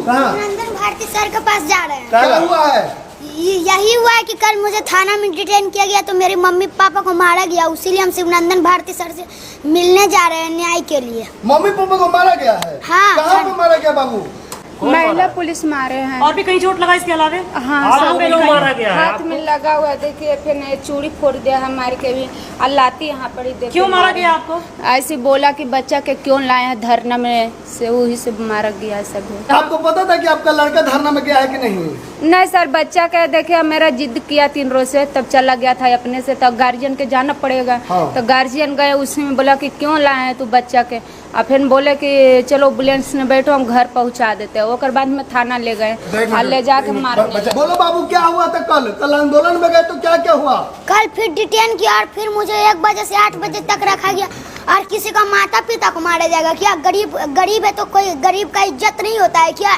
नंदन Bharti sir के पास जा रहे हैं। क्या हुआ है? यही हुआ है कि कल मुझे थाना में डिटेन किया गया तो मेरे मम्मी पापा को मारा गया, उसीलिए हम शिवनंदन भारती सर से मिलने जा रहे हैं न्याय के लिए। मम्मी पापा को मारा गया है? हाँ। कहाँ पे मारा गया बाबू? महिला पुलिस मारे हैं। और भी कहीं चोट लगा इसके अलावा? हाँ, मारा गया है? हाथ में लगा हुआ है, देखिए, फिर चूड़ी फोड़ दिया हमारे के भी, अल्लाती यहाँ पर ही देखिए। क्यों मारा गया आपको? ऐसे बोला कि बच्चा के क्यों लाए हैं धरना में, से वही से मारा गया सब। आपको पता था कि आपका लड़का धरना में गया है कि नहीं? नहीं सर, बच्चा का देखिए मेरा जिद किया 3 रोज से, तब चला गया था अपने से, तब गार्जियन के जाना पड़ेगा। हाँ। तो गार्जियन गए, उसी में बोला कि क्यों लाए हैं तू बच्चा के, और फिर बोले कि चलो एम्बुलेंस में बैठो हम घर पहुंचा देते हैं। ओकर बाद में थाना ले गए और ले जाके मारने। बोलो बाबू क्या हुआ था कल आंदोलन में गए तो क्या क्या हुआ? कल फिर डिटेन किया और फिर मुझे 1 बजे से 8 बजे तक रखा गया। और किसी का माता पिता को मारा जाएगा क्या? गरीब है तो कोई गरीब का इज्जत नहीं होता है क्या?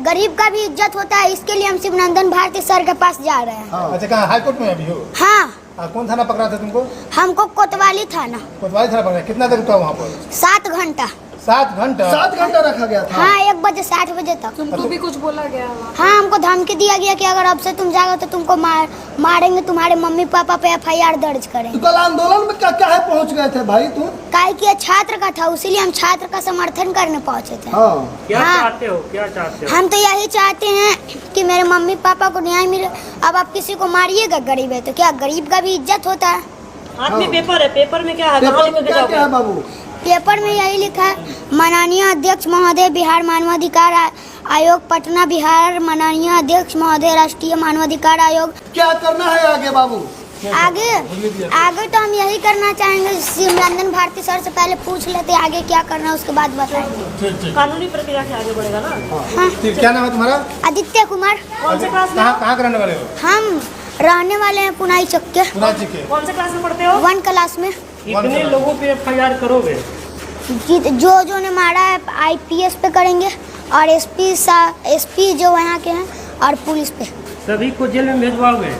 गरीब का भी इज्जत होता है, इसके लिए हम शिवनंदन भारती सर के पास जा रहे हैं। हाँ। अच्छा, कहाँ हाई कोर्ट में अभी हो? हाँ। कौन थाना पकड़ा था तुमको? हमको कोतवाली थाना। कोतवाली थाना पकड़ा। कितना देर था वहाँ पर? 7 घंटा। 7 घंटा? 7 घंटा रखा गया था? हाँ, 1 बजे से 8 बजे तक। तुमको भी कुछ बोला गया? हाँ, हमको धमकी दिया गया कि अगर अब से तुम जाओगे तो तुमको मारेंगे, तुम्हारे मम्मी पापा पे FIR दर्ज करेंगे। तो कल आंदोलन में क्या है पहुँच गए थे भाई तुम? काहे कि छात्र का था, इसीलिए हम छात्र का समर्थन करने पहुँचे थे। हाँ। क्या हाँ। चाहते हो? क्या चाहते हो? हम तो यही चाहते हैं कि मेरे मम्मी पापा को न्याय मिले। अब आप किसी को मारिएगा, गरीब है तो क्या? गरीब का भी इज्जत होता है। हाथ में पेपर है, पेपर में क्या है? पेपर में क्या है बाबू? पेपर में यही लिखा है, माननीय अध्यक्ष महोदय बिहार मानवाधिकार आयोग पटना बिहार, माननीय अध्यक्ष महोदय राष्ट्रीय मानवाधिकार आयोग। क्या करना है आगे बाबू? आगे तो हम यही करना चाहेंगे, शिवनंदन भारती सर से पहले पूछ लेते आगे क्या करना है, उसके बाद बताएंगे। कानूनी प्रक्रिया से आगे बढ़ेगा ना? हाँ। क्या नाम है तुम्हारा? आदित्य कुमार। कौन से क्लास में? कहाँ के रहने वाले हो? हम रहने वाले हैं पुनाई चौक के। कौन से क्लास में पढ़ते हो? 1 क्लास में। कितने लोगों पे FIR करोगे? जो ने मारा है IPS पे करेंगे और SP जो यहाँ के हैं और पुलिस पे। सभी को जेल में भेजवाओगे?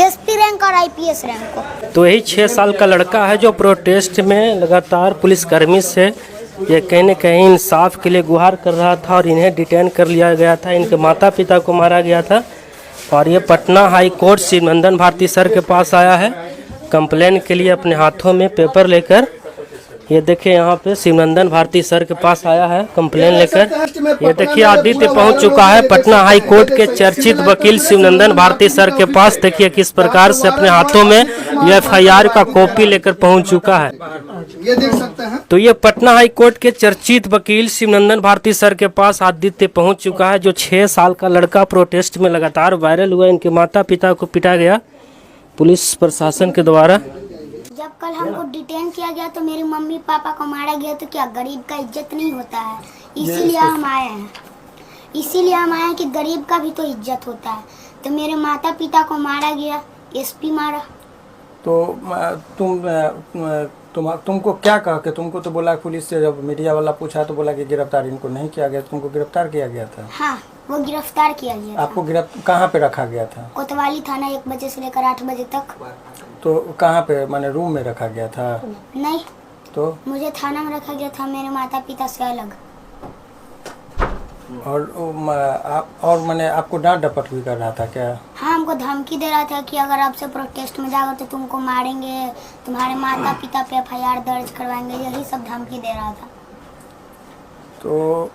SP रैंक और IPS रैंक को। तो यही 6 साल का लड़का है जो प्रोटेस्ट में लगातार पुलिसकर्मी से ये कहीं न कहीं इंसाफ के लिए गुहार कर रहा था और इन्हें डिटेन कर लिया गया था। इनके माता पिता को मारा गया था और ये Patna high court Shivnandan Bharti sir के पास आया है कंप्लेन के लिए अपने हाथों में पेपर लेकर। ये देखिए यहाँ पे शिवनंदन भारती सर के पास आया है कंप्लेन लेकर। ये देखिए आदित्य पहुंच चुका है पटना हाई कोर्ट के चर्चित वकील शिवनंदन भारती सर के पास। देखिए किस प्रकार से अपने हाथों में ये FIR का कॉपी लेकर पहुंच चुका है। ये देख सकते हैं। तो ये पटना हाई कोर्ट के चर्चित वकील शिवनंदन भारती सर के पास आदित्य पहुंच चुका है, जो 6 साल का लड़का प्रोटेस्ट में लगातार वायरल हुआ। इनके माता पिता को पिटा गया पुलिस प्रशासन के द्वारा। जब कल हमको डिटेन किया गया तो मेरे मम्मी पापा को मारा गया तो क्या गरीब का इज्जत नहीं होता है? इसीलिए हम आए हैं। इसीलिए हम आए हैं कि गरीब का भी तो इज्जत होता है। तो मेरे माता पिता को मारा गया, SP मारा। तो तुमको क्या कहा कि तुमको तो बोला पुलिस से, जब मीडिया वाला पूछा तो बोला कि गिरफ्तार इनको नहीं किया गया, तुमको गिरफ्तार किया गया था? हाँ, वो गिरफ्तार किया गया। आपको कहाँ पे रखा गया था? कोतवाली थाना 1 बजे से लेकर 8 बजे तक। तो कहाँ पे, माने रूम में रखा गया था? नहीं, तो मुझे थाना में रखा गया था मेरे माता पिता से अलग। और मैंने आपको डांट डपट भी कर रहा था क्या? हाँ, हमको धमकी दे रहा था कि अगर आपसे प्रोटेस्ट में जाओगे तो तुमको मारेंगे, तुम्हारे माता पिता पे FIR दर्ज करवाएंगे, यही सब धमकी दे रहा था। तो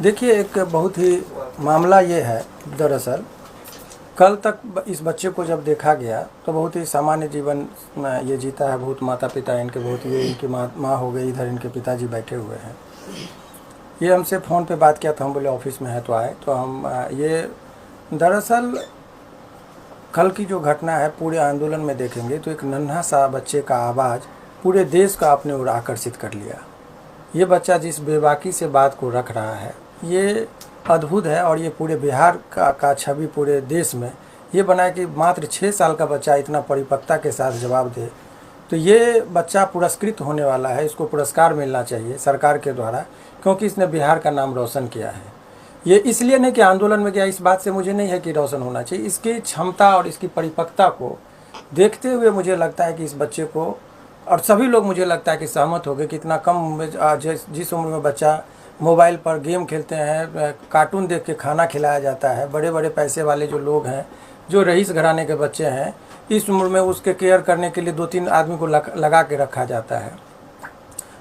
देखिए, एक बहुत ही मामला ये है, दरअसल कल तक इस बच्चे को जब देखा गया तो बहुत ही सामान्य जीवन ये जीता है। बहुत माता पिता इनके, बहुत ही इनकी माँ हो गई, इधर इनके पिताजी बैठे हुए हैं। ये हमसे फ़ोन पे बात किया था, हम बोले ऑफिस में है तो आए। तो हम ये दरअसल कल की जो घटना है पूरे आंदोलन में देखेंगे तो एक नन्हा सा बच्चे का आवाज़ पूरे देश का अपने ओर आकर्षित कर लिया। ये बच्चा जिस बेबाकी से बात को रख रहा है ये अद्भुत है और ये पूरे बिहार का छवि पूरे देश में ये बना कि मात्र 6 साल का बच्चा इतना परिपक्वता के साथ जवाब दे। तो ये बच्चा पुरस्कृत होने वाला है, इसको पुरस्कार मिलना चाहिए सरकार के द्वारा, क्योंकि इसने बिहार का नाम रोशन किया है। ये इसलिए नहीं कि आंदोलन में गया, इस बात से मुझे नहीं है कि रोशन होना चाहिए। इसकी क्षमता और इसकी परिपक्वता को देखते हुए मुझे लगता है कि इस बच्चे को, और सभी लोग मुझे लगता है कि सहमत हो गए कि इतना कम जिस उम्र में बच्चा मोबाइल पर गेम खेलते हैं, कार्टून देख के खाना खिलाया जाता है। बड़े बड़े पैसे वाले जो लोग हैं, जो रईस घराने के बच्चे हैं, इस उम्र में उसके केयर करने के लिए 2-3 आदमी को लगा के रखा जाता है,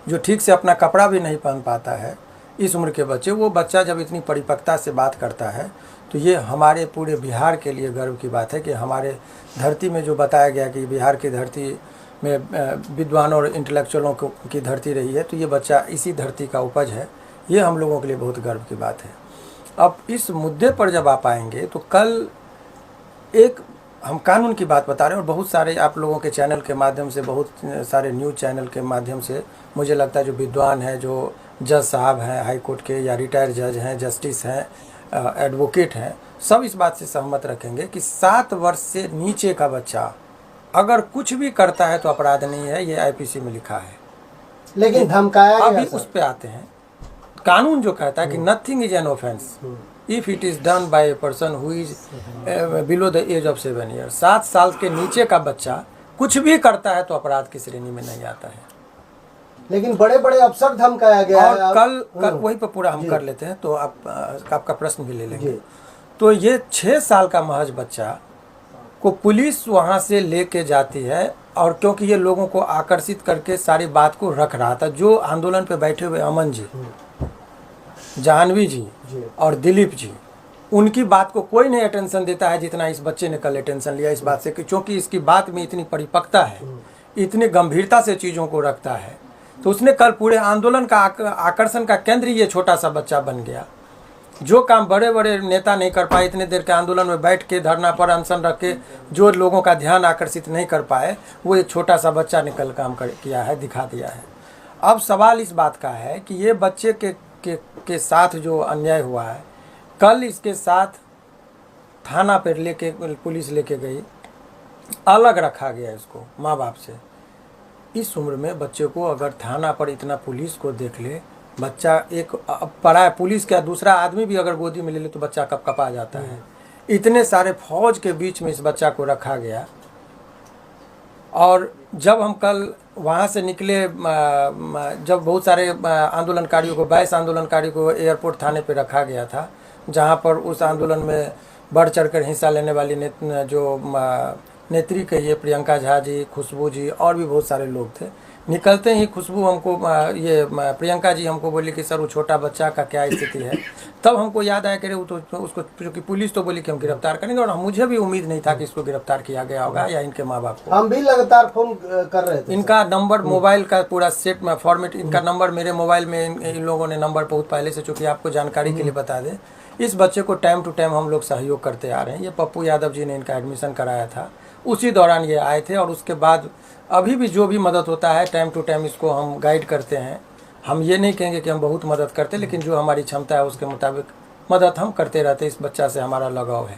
जो ठीक से अपना कपड़ा भी नहीं पहन पाता है। इस उम्र के बच्चे, वो बच्चा जब इतनी परिपक्वता से बात करता है तो ये हमारे पूरे बिहार के लिए गर्व की बात है कि हमारे धरती में जो बताया गया कि बिहार की धरती में विद्वानों और इंटेलेक्चुअलों की धरती रही है, तो ये बच्चा इसी धरती का उपज है। ये हम लोगों के लिए बहुत गर्व की बात है। अब इस मुद्दे पर जब आप आएंगे तो कल एक हम कानून की बात बता रहे हैं, और बहुत सारे आप लोगों के चैनल के माध्यम से, बहुत सारे न्यूज़ चैनल के माध्यम से मुझे लगता है जो विद्वान हैं, जो जज साहब हैं हाई कोर्ट के, या रिटायर जज हैं, जस्टिस हैं, एडवोकेट हैं, सब इस बात से सहमत रखेंगे कि 7 वर्ष से नीचे का बच्चा अगर कुछ भी करता है तो अपराध नहीं है। ये आईपीसी में लिखा है। लेकिन धमकाया गया अभी सर। उस पे आते हैं। कानून जो कहता है कि nothing is an offence if it is done by a person who is below the age of 7 years. 7 साल के नीचे का बच्चा कुछ भी करता है तो अपराध की श्रेणी में नहीं आता है। लेकिन बड़े बड़े अफसर धमकाया गया और है। कल वही पर पूरा हम कर लेते हैं, तो आपका प्रश्न भी ले लेंगे। तो ये 6 साल का महज बच्चा को पुलिस वहाँ से लेके जाती है, और क्योंकि ये लोगों को आकर्षित करके सारी बात को रख रहा था। जो आंदोलन पे बैठे हुए अमन जी, जाह्नवी जी और दिलीप जी, उनकी बात को कोई नहीं अटेंशन देता है जितना इस बच्चे ने कल अटेंशन लिया इस बात से, कि क्योंकि इसकी बात में इतनी परिपक्वता है, इतनी गंभीरता से चीज़ों को रखता है। तो उसने कल पूरे आंदोलन का आकर्षण का केंद्र ये छोटा सा बच्चा बन गया। जो काम बड़े बड़े नेता नहीं कर पाए, इतने देर के आंदोलन में बैठ के धरना पर अनशन रख के जो लोगों का ध्यान आकर्षित नहीं कर पाए, वो एक छोटा सा बच्चा ने कल काम किया है, दिखा दिया है। अब सवाल इस बात का है कि ये बच्चे के साथ जो अन्याय हुआ है, कल इसके साथ थाना पर लेके पुलिस लेके गई, अलग रखा गया इसको माँ बाप से। इस उम्र में बच्चे को अगर थाना पर इतना पुलिस को देख ले, बच्चा एक पढ़ा, पुलिस का दूसरा आदमी भी अगर गोदी में ले ले तो बच्चा कपकपा जाता है। इतने सारे फौज के बीच में इस बच्चा को रखा गया। और जब हम कल वहाँ से निकले, जब बहुत सारे आंदोलनकारियों को, 22 आंदोलनकारियों को एयरपोर्ट थाने पे रखा गया था, जहाँ पर उस आंदोलन में बढ़ चढ़कर हिस्सा लेने वाली नेत्री कहिए, प्रियंका झा जी, खुशबू जी और भी बहुत सारे लोग थे। निकलते ही खुशबू हमको प्रियंका जी हमको बोली कि सर वो छोटा बच्चा का क्या स्थिति है। तब हमको याद आया कि वो तो उसको, क्योंकि पुलिस तो बोली कि हम गिरफ्तार करेंगे, और मुझे भी उम्मीद नहीं था कि इसको गिरफ्तार किया गया होगा या इनके माँ बाप को। हम भी लगातार फोन कर रहे थे। इनका नंबर, मोबाइल का पूरा सेट में फॉर्मेट, इनका नंबर मेरे मोबाइल में, इन लोगों ने नंबर बहुत पहले से, चूँकि आपको जानकारी के लिए बता दें, इस बच्चे को टाइम टू टाइम हम लोग सहयोग करते आ रहे हैं। ये पप्पू यादव जी ने इनका एडमिशन कराया था, उसी दौरान ये आए थे, और उसके बाद अभी भी जो भी मदद होता है टाइम टू टाइम इसको हम गाइड करते हैं। हम ये नहीं कहेंगे कि हम बहुत मदद करते, लेकिन जो हमारी क्षमता है उसके मुताबिक मदद हम करते रहते। इस बच्चा से हमारा लगाव है।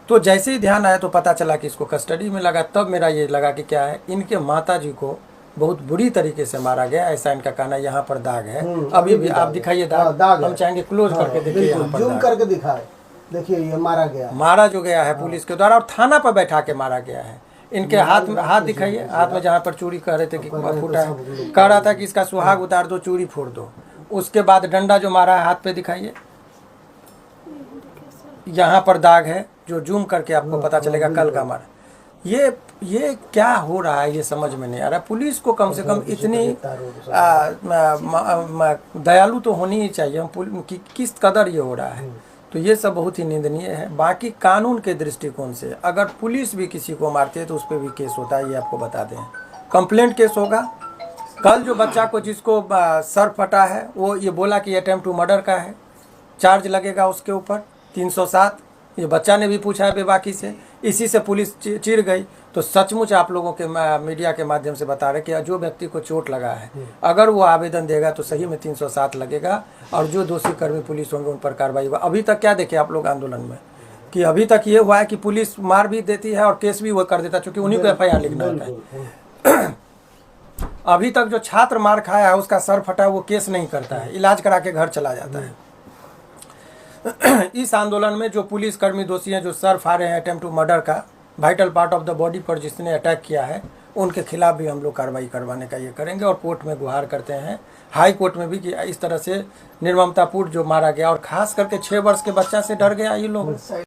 तो जैसे ही ध्यान आया तो पता चला कि इसको कस्टडी में लगा, तब मेरा ये लगा कि क्या है, इनके माता जी को बहुत बुरी तरीके से मारा गया, ऐसा इनका कहना। यहाँ पर दाग है, अभी भी आप दिखाइए दाग, हम चाहेंगे क्लोज करके देखिए, यहाँ पर जूम करके दिखाए, देखिए ये मारा गया, मारा जो गया है पुलिस के द्वारा, और थाना पर बैठा के मारा गया है। इनके हाथ दिखाइए, हाथ में जहाँ पर चूड़ी कह रहे थे कि फूटा है, कह रहा था कि इसका सुहाग उतार दो, चूड़ी फोड़ दो। उसके बाद डंडा जो मारा है हाथ पे दिखाइए, यहाँ पर दाग है, जो जूम करके आपको पता चलेगा कल का मारा। ये क्या हो रहा है ये समझ में नहीं आ रहा। पुलिस को कम से कम इतनी दयालु तो होनी ही चाहिए। हम किस कदर ये हो रहा है, तो ये सब बहुत ही निंदनीय है। बाकी कानून के दृष्टिकोण से अगर पुलिस भी किसी को मारती है तो उस पर भी केस होता है, ये आपको बता दें। कंप्लेंट केस होगा। कल जो बच्चा को जिसको सर फटा है वो ये बोला कि अटेम्प्ट टू मर्डर का है, चार्ज लगेगा उसके ऊपर 307। ये बच्चा ने भी पूछा है बेबाकी से, इसी से पुलिस चिढ़ गई। तो सचमुच आप लोगों के मीडिया के माध्यम से बता रहे कि जो व्यक्ति को चोट लगा है अगर वो आवेदन देगा तो सही में 307 लगेगा, और जो दोषी कर्मी पुलिस होंगे उन पर कार्रवाई होगा। अभी तक क्या देखे आप लोग आंदोलन में कि अभी तक ये हुआ है कि पुलिस मार भी देती है और केस भी वो कर देता, चूँकि उन्हीं को FIR लिखना होता है। अभी तक जो छात्र मार खाया है उसका सर फटा, वो केस नहीं करता है, इलाज करा के घर चला जाता है। इस आंदोलन में जो पुलिस कर्मी दोषी हैं, जो सर फाड़े हैं अटेम्प्ट टू मर्डर का, vital part of the body पर जिसने अटैक किया है, उनके खिलाफ भी हम लोग कार्रवाई करवाने का ये करेंगे और कोर्ट में गुहार करते हैं, हाई कोर्ट में भी, कि इस तरह से निर्ममतापूर्ण जो मारा गया और खास करके 6 वर्ष के बच्चा से डर गया ये लोग।